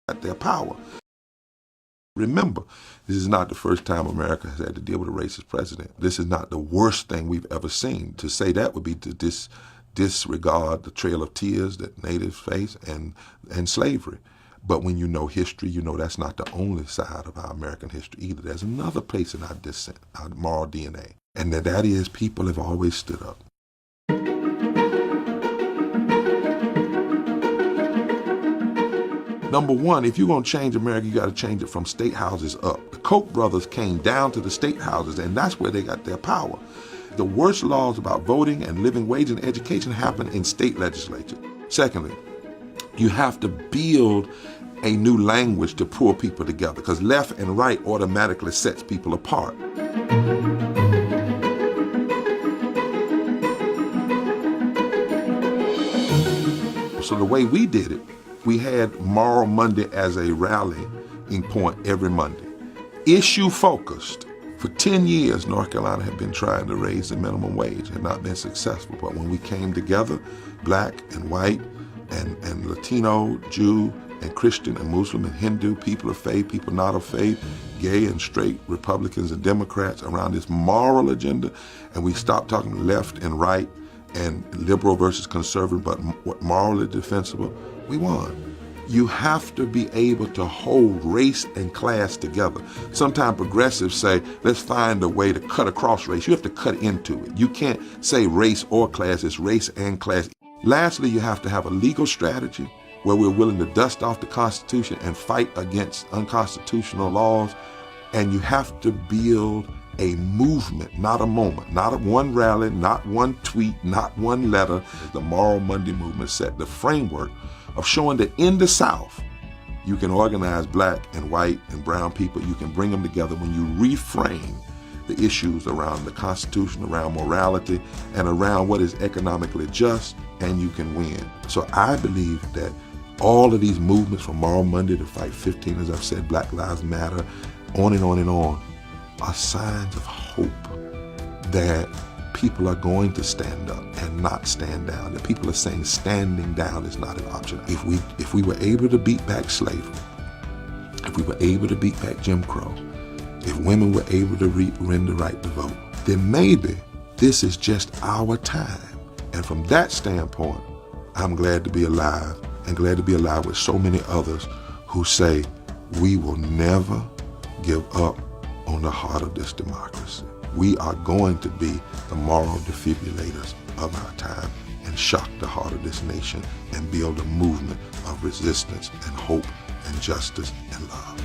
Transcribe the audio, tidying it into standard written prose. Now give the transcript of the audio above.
got their power. Remember, this is not the first time America has had to deal with a racist president. This is not the worst thing we've ever seen. To say that would be to disregard the trail of tears that natives face and slavery. But when you know history, you know that's not the only side of our American history either. There's another place in our descent, our moral DNA, and that is people have always stood up. Number one, if you're going to change America, you got to change it from state houses up. The Koch brothers came down to the state houses, and that's where they got their power. The worst laws about voting and living wage and education happen in state legislatures. Secondly, you have to build a new language to pull people together, because left and right automatically sets people apart. So the way we did it, we had Moral Monday as a rallying point every Monday. Issue focused. For 10 years, North Carolina had been trying to raise the minimum wage, had not been successful. But when we came together, black and white and Latino, Jew and Christian and Muslim and Hindu, people of faith, people not of faith, gay and straight, Republicans and Democrats around this moral agenda, and we stopped talking left and right and liberal versus conservative, but what morally defensible, we won. You have to be able to hold race and class together. Sometimes progressives say, let's find a way to cut across race. You have to cut into it. You can't say race or class, it's race and class. Lastly, you have to have a legal strategy where we're willing to dust off the Constitution and fight against unconstitutional laws. And you have to build a movement, not a moment, not one rally, not one tweet, not one letter. The Moral Monday movement set the framework of showing that in the South, you can organize black and white and brown people. You can bring them together when you reframe the issues around the Constitution, around morality, and around what is economically just, and you can win. So I believe that all of these movements from Moral Monday to Fight 15, as I've said, Black Lives Matter, on and on and on, are signs of hope that people are going to stand up and not stand down. That people are saying standing down is not an option. If we were able to beat back slavery, if we were able to beat back Jim Crow, if women were able to win the right to vote, then maybe this is just our time. And from that standpoint, I'm glad to be alive, and glad to be alive with so many others who say we will never give up on the heart of this democracy. We are going to be the moral defibrillators of our time and shock the heart of this nation and build a movement of resistance and hope and justice and love.